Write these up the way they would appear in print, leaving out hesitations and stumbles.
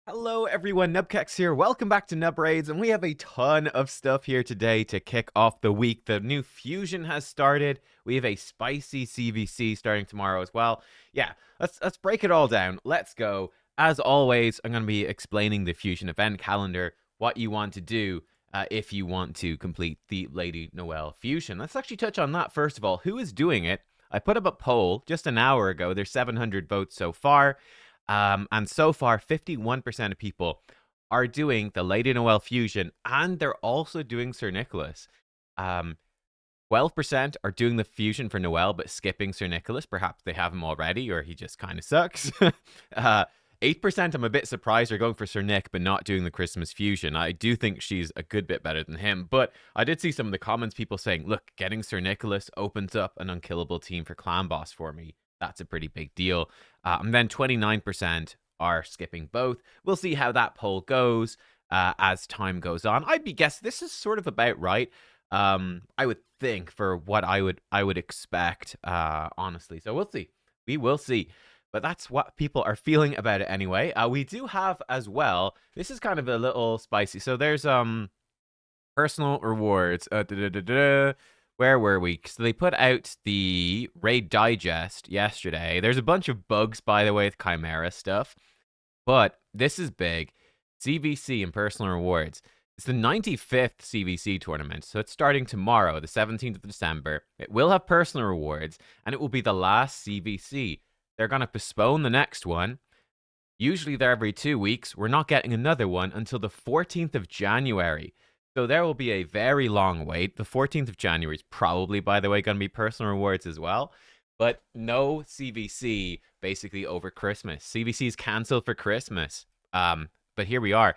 Hello everyone, nubkeks here. Welcome back to Nub Raids, and we have a ton of stuff here today to kick off the week. The new fusion has started. We have a spicy CVC starting tomorrow as well. Yeah, let's break it all down. Let's go. As always, I'm going to be explaining the fusion event calendar, what you want to do if you want to complete the Lady Noel fusion. Let's actually touch on that first of all. Who is doing it? I put up a poll just an hour ago. There's 700 votes so far. And so far, 51% of people are doing the Lady Noel fusion, and they're also doing Sir Nicholas. 12% are doing the fusion for Noel, but skipping Sir Nicholas. Perhaps they have him already, or he just kind of sucks. 8% I'm a bit surprised are going for Sir Nick, but not doing the Christmas fusion. I do think she's a good bit better than him, but I did see some of the comments, people saying, look, getting Sir Nicholas opens up an unkillable team for Clan Boss for me. That's a pretty big deal. And then 29% are skipping both. We'll see how that poll goes as time goes on. I'd be guessing this is sort of about right. I would think for what I would expect, honestly. So we'll see. We will see. But that's what people are feeling about it anyway. We do have as well. This is kind of a little spicy. So there's personal rewards. Where were we? So they put out the Raid Digest yesterday. There's a bunch of bugs, by the way, with Chimera stuff. But this is big. CVC and personal rewards. It's the 95th CVC tournament, so it's starting tomorrow, the 17th of December. It will have personal rewards, and it will be the last CVC. They're going to postpone the next one. Usually they're every 2 weeks. We're not getting another one until the 14th of January. So there will be a very long wait. The 14th of January is probably, by the way, going to be personal rewards as well. But no CVC basically over Christmas. CVC is canceled for Christmas. But here we are.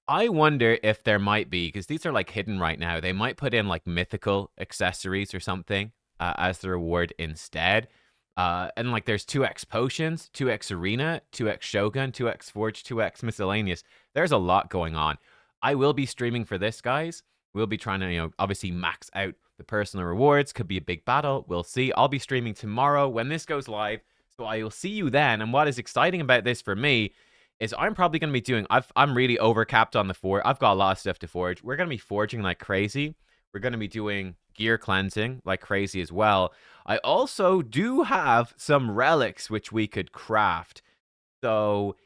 I wonder if there might be, because these are like hidden right now, they might put in like mythical accessories or something as the reward instead. And like there's 2x potions, 2x arena, 2x shogun, 2x forge, 2x miscellaneous. There's a lot going on. I will be streaming for this, guys. We'll be trying to, obviously max out the personal rewards. Could be a big battle. We'll see. I'll be streaming tomorrow when this goes live. So I will see you then. And what is exciting about this for me is I'm probably going to be doing, I'm really overcapped on the forge. I've got a lot of stuff to forge. We're going to be forging like crazy. We're going to be doing gear cleansing like crazy as well. I also do have some relics which we could craft. So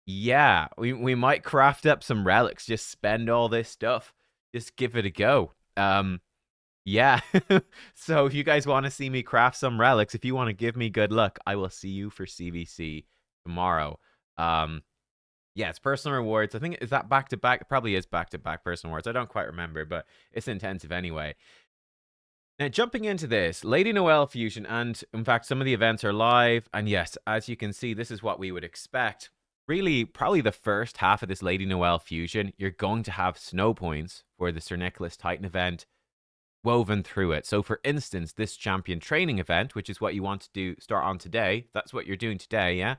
yeah, we might craft up some relics. Just spend all this stuff. Just give it a go. Yeah. So if you guys want to see me craft some relics, if you want to give me good luck, I will see you for CVC tomorrow. Yeah, it's personal rewards. I think, is that back to back? It probably is back to back personal rewards. I don't quite remember, but it's intensive anyway. Now, jumping into this, Lady Noel Fusion, and in fact, some of the events are live. And yes, as you can see, this is what we would expect. Really, probably the first half of this Lady Noel Fusion, you're going to have snow points for the Sir Nicholas Titan event woven through it. So, for instance, this champion training event, which is what you want to do start on today, that's what you're doing today, yeah?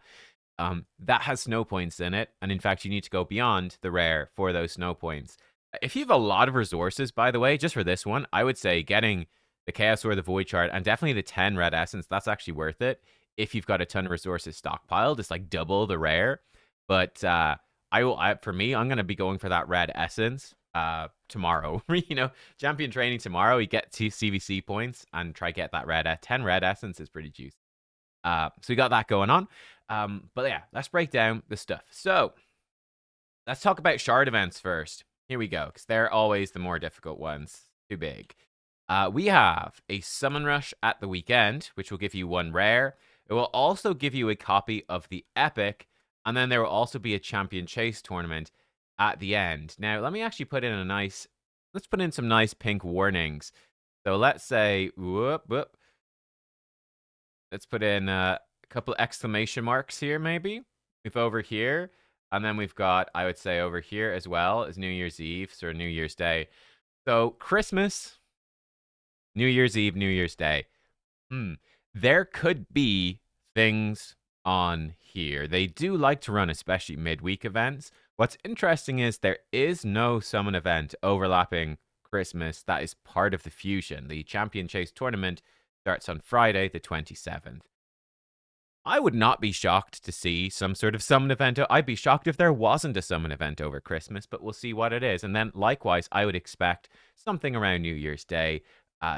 That has snow points in it. And in fact, you need to go beyond the rare for those snow points. If you have a lot of resources, by the way, just for this one, I would say getting the Chaos or the Void Shard and definitely the 10 red essence, that's actually worth it. If you've got a ton of resources stockpiled, it's like double the rare. But for me, I'm going to be going for that red essence tomorrow. Champion training tomorrow, you get 2 CVC points and try get that red. 10 red essence is pretty juicy. So we got that going on. But yeah, let's break down the stuff. So let's talk about shard events first. Here we go, because they're always the more difficult ones. Too big. We have a Summon Rush at the weekend, which will give you 1 rare. It will also give you a copy of the Epic, and then there will also be a Champion Chase tournament at the end. Now, let me actually put in let's put in some nice pink warnings. So let's say, let's put in a couple exclamation marks here, maybe. If over here, and then we've got, I would say over here as well, is New Year's Eve, or New Year's Day. So Christmas, New Year's Eve, New Year's Day. There could be things on here. They do like to run especially midweek events. What's interesting is there is no summon event overlapping Christmas that is part of the fusion. The Champion Chase tournament starts on Friday, the 27th. I would not be shocked to see some sort of summon event. I'd be shocked if there wasn't a summon event over Christmas, but we'll see what it is. And then likewise, I would expect something around New Year's Day.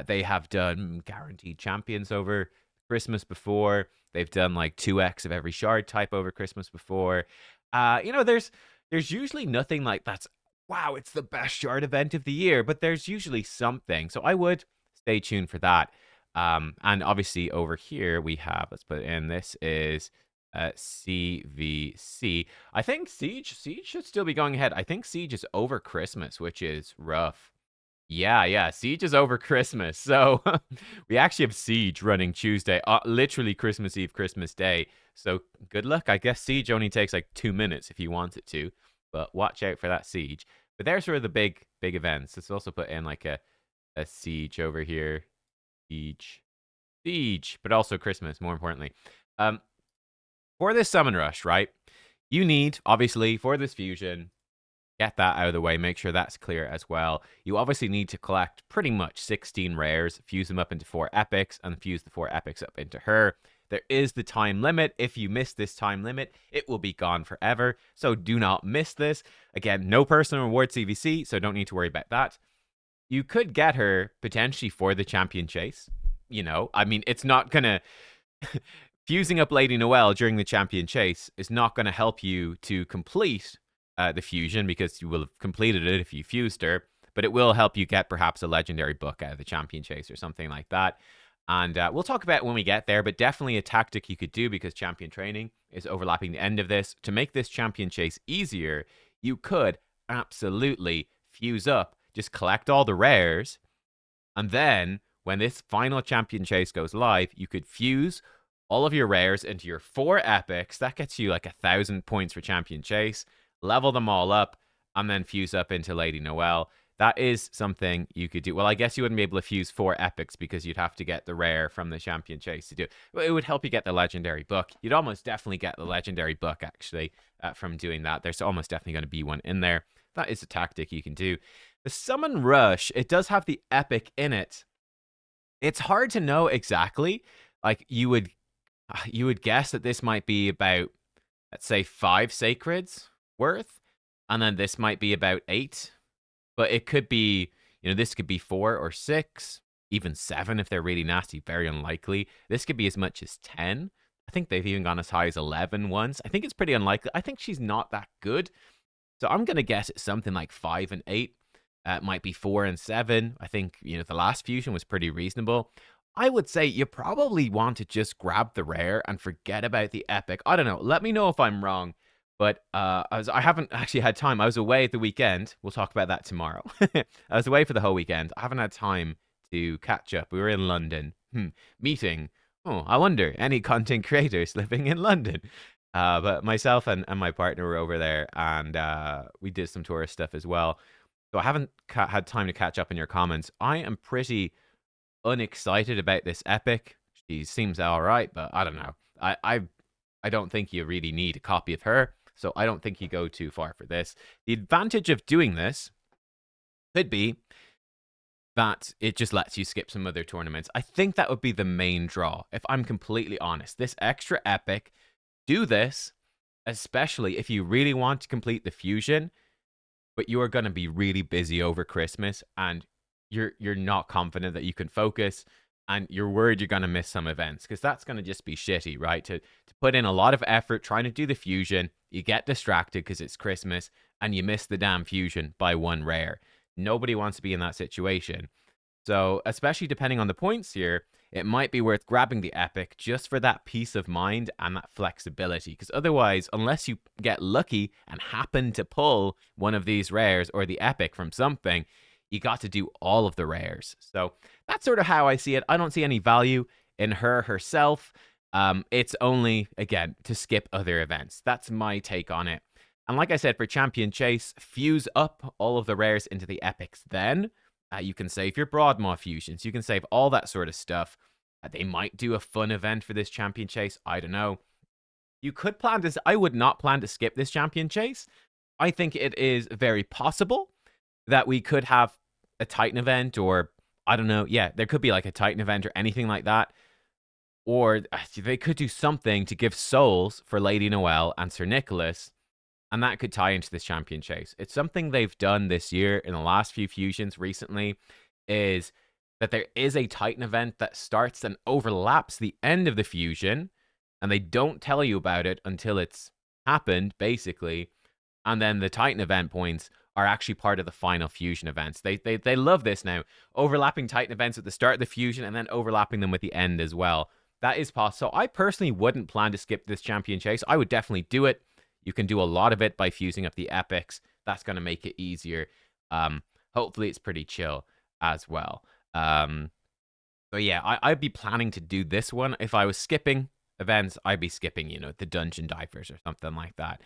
They have done guaranteed champions over Christmas before. They've done like 2x of every shard type over Christmas before. There's usually nothing like that's wow, it's the best shard event of the year, but there's usually something. So I would stay tuned for that. And obviously over here we have, let's put it in, this is CVC. I think Siege should still be going ahead. I think Siege is over Christmas, which is rough. Yeah, Siege is over Christmas. So we actually have Siege running Tuesday, literally Christmas Eve, Christmas Day. So good luck. I guess Siege only takes like 2 minutes if you want it to, but watch out for that Siege. But there's sort of the big events. Let's also put in like a Siege over here. Siege, but also Christmas, more importantly. For this summon rush, right? You need, obviously, for this fusion, get that out of the way. Make sure that's clear as well. You obviously need to collect pretty much 16 rares, fuse them up into 4 epics, and fuse the 4 epics up into her. There is the time limit. If you miss this time limit, it will be gone forever. So do not miss this. Again, no personal reward CVC, so don't need to worry about that. You could get her potentially for the champion chase. I mean, it's not gonna fusing up Lady Noelle during the champion chase is not going to help you to complete the fusion because you will have completed it if you fused her, but it will help you get perhaps a legendary book out of the champion chase or something like that. And we'll talk about it when we get there, but definitely a tactic you could do because champion training is overlapping the end of this. To make this champion chase easier, you could absolutely fuse up, just collect all the rares, and then when this final champion chase goes live, you could fuse all of your rares into your 4 epics. That gets you like 1,000 points for champion chase. Level them all up, and then fuse up into Lady Noelle. That is something you could do. Well, I guess you wouldn't be able to fuse 4 epics because you'd have to get the rare from the champion chase to do it. But it would help you get the legendary book. You'd almost definitely get the legendary book, actually, from doing that. There's almost definitely going to be one in there. That is a tactic you can do. The summon rush, it does have the epic in it. It's hard to know exactly. Like, you would guess that this might be about, let's say, 5 sacreds worth, and then this might be about 8. But it could be, this could be 4 or 6, even 7 if they're really nasty. Very unlikely. This could be as much as 10. I think they've even gone as high as 11 once. I think it's pretty unlikely. I think she's not that good. So I'm going to guess it's something like 5 and 8. It might be 4 and 7. I think, the last fusion was pretty reasonable. I would say you probably want to just grab the rare and forget about the epic. I don't know. Let me know if I'm wrong. But I haven't actually had time. I was away at the weekend. We'll talk about that tomorrow. I was away for the whole weekend. I haven't had time to catch up. We were in London. Meeting. Oh, I wonder, any content creators living in London? But myself and my partner were over there, and we did some tourist stuff as well. So I haven't had time to catch up in your comments. I am pretty unexcited about this epic. She seems all right, but I don't know. I don't think you really need a copy of her, so I don't think you go too far for this. The advantage of doing this could be that it just lets you skip some other tournaments. I think that would be the main draw, if I'm completely honest. This extra epic, do this, especially if you really want to complete the fusion, but you are going to be really busy over Christmas, and you're not confident that you can focus, and you're worried you're going to miss some events, because that's going to just be shitty, right? To put in a lot of effort trying to do the fusion, you get distracted because it's Christmas, and you miss the damn fusion by 1 rare. Nobody wants to be in that situation. So, especially depending on the points here, it might be worth grabbing the epic just for that peace of mind and that flexibility. Because otherwise, unless you get lucky and happen to pull one of these rares or the epic from something, you got to do all of the rares. So that's sort of how I see it. I don't see any value in her herself. It's only, again, to skip other events. That's my take on it. And like I said, for Champion Chase, fuse up all of the rares into the epics then. You can save your Broadmaw fusions. You can save all that sort of stuff. They might do a fun event for this Champion Chase. I don't know. You could plan this. I would not plan to skip this Champion Chase. I think it is very possible that we could have a Titan event, or I don't know. Yeah, there could be like a Titan event or anything like that. Or they could do something to give souls for Lady Noel and Sir Nicholas, and that could tie into this champion chase. It's something they've done this year in the last few fusions recently, is that there is a Titan event that starts and overlaps the end of the fusion, and they don't tell you about it until it's happened, basically. And then the Titan event points are actually part of the final fusion events. They love this now. Overlapping Titan events at the start of the fusion and then overlapping them with the end as well. That is possible. So I personally wouldn't plan to skip this champion chase. I would definitely do it. You can do a lot of it by fusing up the epics. That's going to make it easier. Hopefully it's pretty chill as well. So yeah, I'd be planning to do this one. If I was skipping events, I'd be skipping, the dungeon divers or something like that.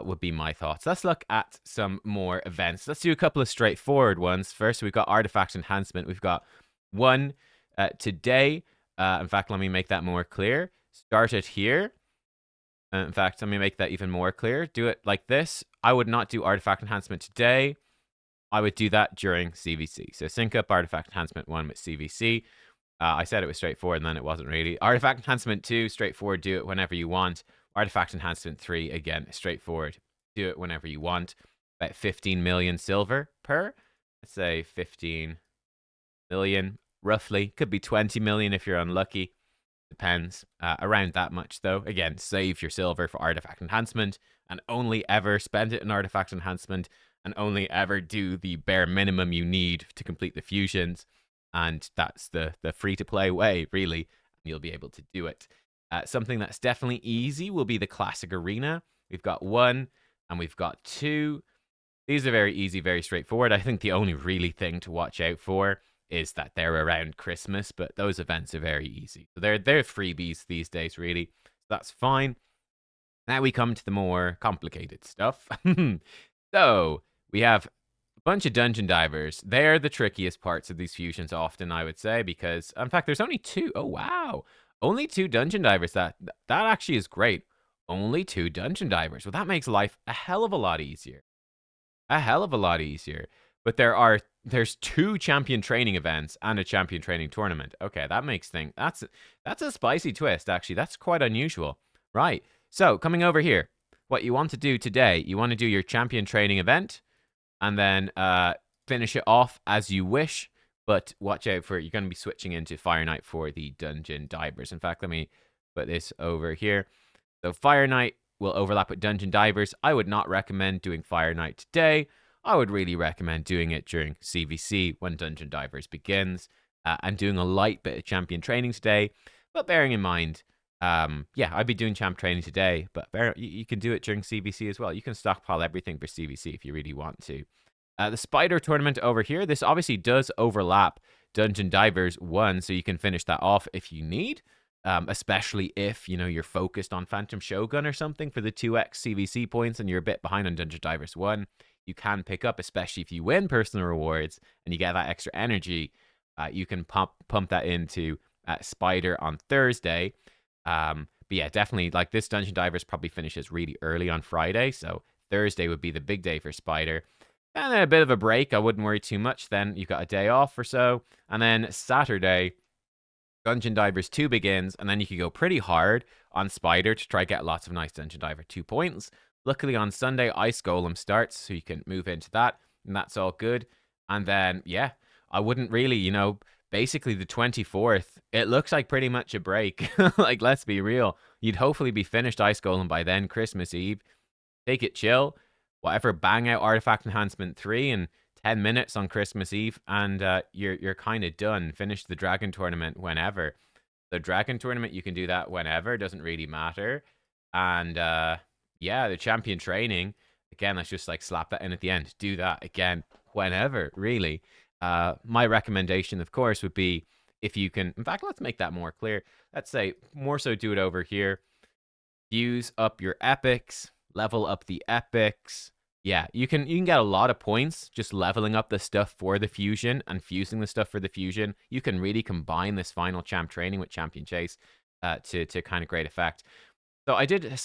Would be my thoughts. Let's look at some more events. Let's do a couple of straightforward ones. First, we've got artifact enhancement. We've got one today. In fact, let me make that more clear. Start it here. In fact, let me make that even more clear. Do it like this. I would not do artifact enhancement today. I would do that during CVC. So sync up artifact enhancement 1 with CVC. I said it was straightforward, and then it wasn't really. Artifact enhancement 2, straightforward. Do it whenever you want. Artifact enhancement 3, again, straightforward. Do it whenever you want. About 15 million silver per. Let's say 15 million, roughly. Could be 20 million if you're unlucky. Depends. Around that much, though. Again, save your silver for artifact enhancement, and only ever spend it in artifact enhancement, and only ever do the bare minimum you need to complete the fusions. And that's the free-to-play way, really. You'll be able to do it. Something that's definitely easy will be the classic arena. We've got 1 and we've got 2. These are very easy, very straightforward. I think the only really thing to watch out for is that they're around Christmas, but those events are very easy. So they're freebies these days, really. So that's fine. Now we come to the more complicated stuff. So we have a bunch of dungeon divers. They're the trickiest parts of these fusions often, I would say, because, in fact, there's only 2. Oh, wow. Only 2 dungeon divers. That actually is great. Only 2 dungeon divers. Well, that makes life a hell of a lot easier. A hell of a lot easier. But there's 2 champion training events and a champion training tournament. Okay, that makes things. That's a spicy twist, actually. That's quite unusual. Right. So, coming over here. What you want to do today, you want to do your champion training event, and then finish it off as you wish. But watch out for it. You're going to be switching into Fire Knight for the Dungeon Divers. In fact, let me put this over here. So Fire Knight will overlap with Dungeon Divers. I would not recommend doing Fire Knight today. I would really recommend doing it during CVC when Dungeon Divers begins, and doing a light bit of champion training today. But bearing in mind, yeah, I'd be doing champ training today, but you can do it during CVC as well. You can stockpile everything for CVC if you really want to. The Spider Tournament over here, this obviously does overlap Dungeon Divers 1, so you can finish that off if you need, especially if, you're focused on Phantom Shogun or something for the 2x CVC points and you're a bit behind on Dungeon Divers 1. You can pick up, especially if you win personal rewards and you get that extra energy, you can pump that into Spider on Thursday. But yeah, definitely, like, this Dungeon Divers probably finishes really early on Friday, so Thursday would be the big day for Spider. And then a bit of a break. I wouldn't worry too much. Then you've got a day off or so. And then Saturday, Dungeon Divers 2 begins. And then you can go pretty hard on Spider to try get lots of nice Dungeon Diver 2 points. Luckily on Sunday, Ice Golem starts, so you can move into that. And that's all good. And then, yeah, I wouldn't really, basically the 24th, it looks like pretty much a break. Like, let's be real. You'd hopefully be finished Ice Golem by then, Christmas Eve. Take it chill. Whatever, bang out Artifact Enhancement 3 in 10 minutes on Christmas Eve, and you're kind of done. Finish the Dragon Tournament whenever. The Dragon Tournament, you can do that whenever. Doesn't really matter. And, yeah, the Champion Training, again, let's just, slap that in at the end. Do that, again, whenever, really. My recommendation, of course, would be if you can... In fact, let's make that more clear. Let's say, more so do it over here. Fuse up your epics. Level up the epics. Yeah, you can get a lot of points just leveling up the stuff for the fusion and fusing the stuff for the fusion. You can really combine this final champ training with champion chase to kind of great effect. So I did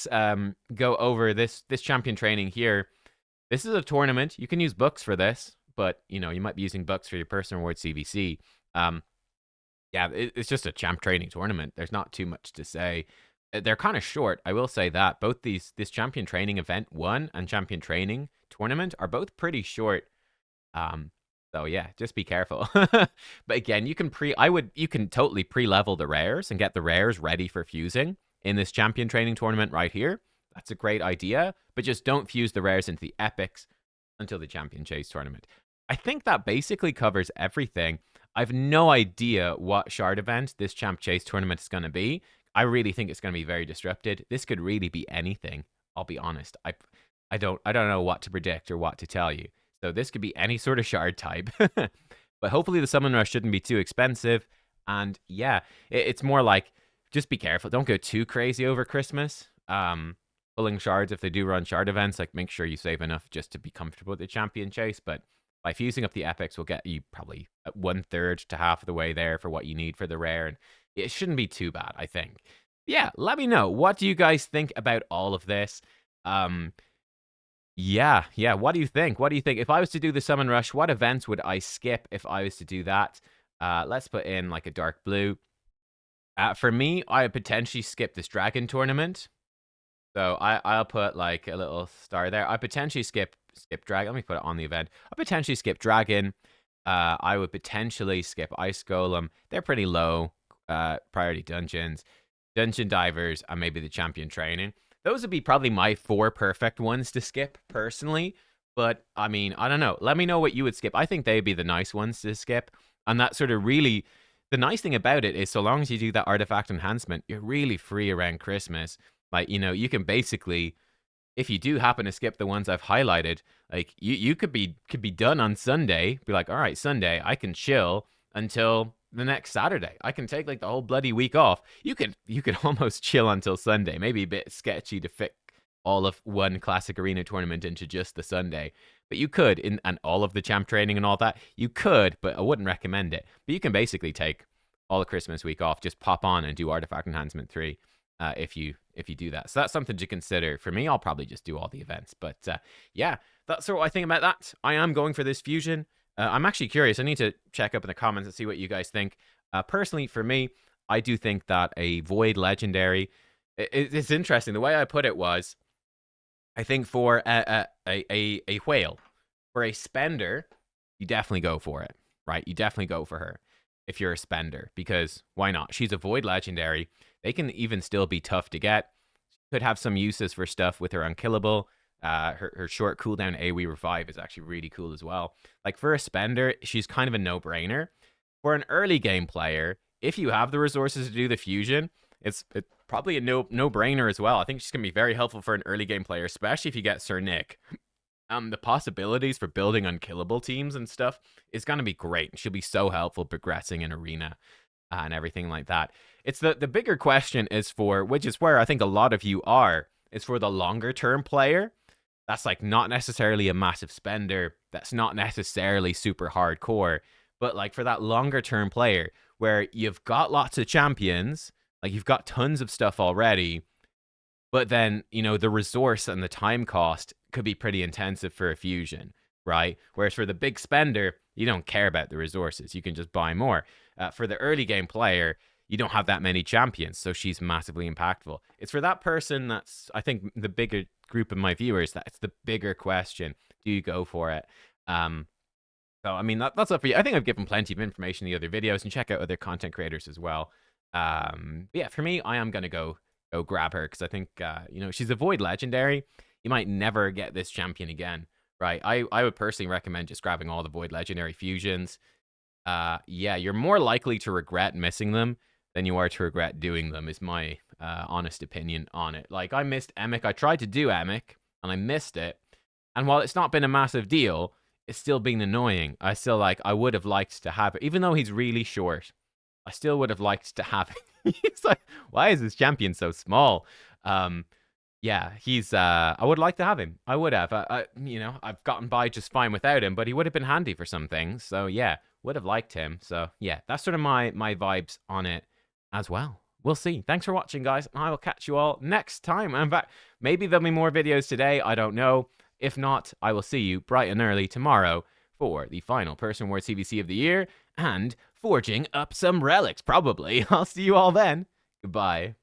go over this champion training here. This is a tournament. You can use books for this, but you might be using books for your personal reward CVC. Yeah, it's just a champ training tournament. There's not too much to say. They're kind of short. I will say that both this champion training event 1 and champion training tournament are both pretty short. Um, so yeah, just be careful. But again, you can totally pre-level the rares and get the rares ready for fusing in this champion training tournament right here. That's a great idea, but just don't fuse the rares into the epics until the champion chase tournament. I think that basically covers everything. I've no idea what shard event this champ chase tournament is going to be. I really think it's going to be very disrupted. This could really be anything. I'll be honest. I don't know what to predict or what to tell you. So this could be any sort of shard type. But hopefully the summon rush shouldn't be too expensive. And yeah, it's more like just be careful. Don't go too crazy over Christmas. Pulling shards if they do run shard events, like make sure you save enough just to be comfortable with the champion chase. But by fusing up the epics, will get you probably 1/3 to half of the way there for what you need for the rare, and it shouldn't be too bad, I think. Yeah, let me know. What do you guys think about all of this? Yeah. What do you think? What do you think? If I was to do the summon rush, what events would I skip if I was to do that? Let's put in like a dark blue. For me, I would potentially skip this dragon tournament. So I'll put like a little star there. I potentially skip dragon. Let me put it on the event. I potentially skip dragon. I would potentially skip ice golem. They're pretty low priority dungeons, dungeon divers, and maybe the champion training. Those would be probably my 4 perfect ones to skip personally. But I mean, I don't know. Let me know what you would skip. I think they'd be the nice ones to skip. And that sort of really, the nice thing about it is so long as you do that artifact enhancement, you're really free around Christmas. Like, you know, you can basically, if you do happen to skip the ones I've highlighted, like you could be done on Sunday. Be like, all right, Sunday, I can chill until the next Saturday. I can take like the whole bloody week off. You could almost chill until Sunday. Maybe a bit sketchy to fit all of one classic arena tournament into just the Sunday. But you could, and all of the champ training and all that, you could, but I wouldn't recommend it. But you can basically take all the Christmas week off, just pop on and do Artifact Enhancement 3 if you do that. So that's something to consider. For me, I'll probably just do all the events. But yeah, that's what I think about that. I am going for this fusion. I'm actually curious. I need to check up in the comments and see what you guys think. Personally, for me, I do think that a Void Legendary, it's interesting. The way I put it was, I think for a whale, for a spender, you definitely go for it, right? You definitely go for her if you're a spender, because why not? She's a Void Legendary. They can even still be tough to get. She could have some uses for stuff with her unkillable. Her short cooldown AoE revive is actually really cool as well. Like for a spender, she's kind of a no-brainer. For an early game player, if you have the resources to do the fusion, it's probably a no-brainer as well. I think she's going to be very helpful for an early game player, especially if you get Sir Nick. The possibilities for building unkillable teams and stuff is going to be great. She'll be so helpful progressing in arena and everything like that. It's the bigger question is for, which is where I think a lot of you are, is for the longer term player. That's like not necessarily a massive spender. That's not necessarily super hardcore. But like for that longer term player where you've got lots of champions, like you've got tons of stuff already, but then, you know, the resource and the time cost could be pretty intensive for a fusion, right? Whereas for the big spender, you don't care about the resources. You can just buy more. For the early game player, you don't have that many champions, so she's massively impactful. It's for that person that's, I think, the bigger group of my viewers, that's the bigger question. Do you go for it? So, I mean, that's up for you. I think I've given plenty of information in the other videos, and check out other content creators as well. But yeah, for me, I am going to go grab her, because I think, you know, she's a Void Legendary. You might never get this champion again, right? I would personally recommend just grabbing all the Void Legendary fusions. Yeah, you're more likely to regret missing them than you are to regret doing them, is my honest opinion on it. Like, I missed Emic. I tried to do Emic, and I missed it. And while it's not been a massive deal, it's still been annoying. I still, like, I would have liked to have it. Even though he's really short, I still would have liked to have it. He's like, why is this champion so small? Yeah, he's, I would like to have him. I would have. You know, I've gotten by just fine without him, but he would have been handy for some things. So, yeah, would have liked him. So, yeah, that's sort of my vibes on it as well. We'll see. Thanks for watching, guys. I will catch you all next time. In fact, maybe there'll be more videos today. I don't know. If not, I will see you bright and early tomorrow for the final Person Wars CVC of the year. and forging up some relics, probably. I'll see you all then. Goodbye.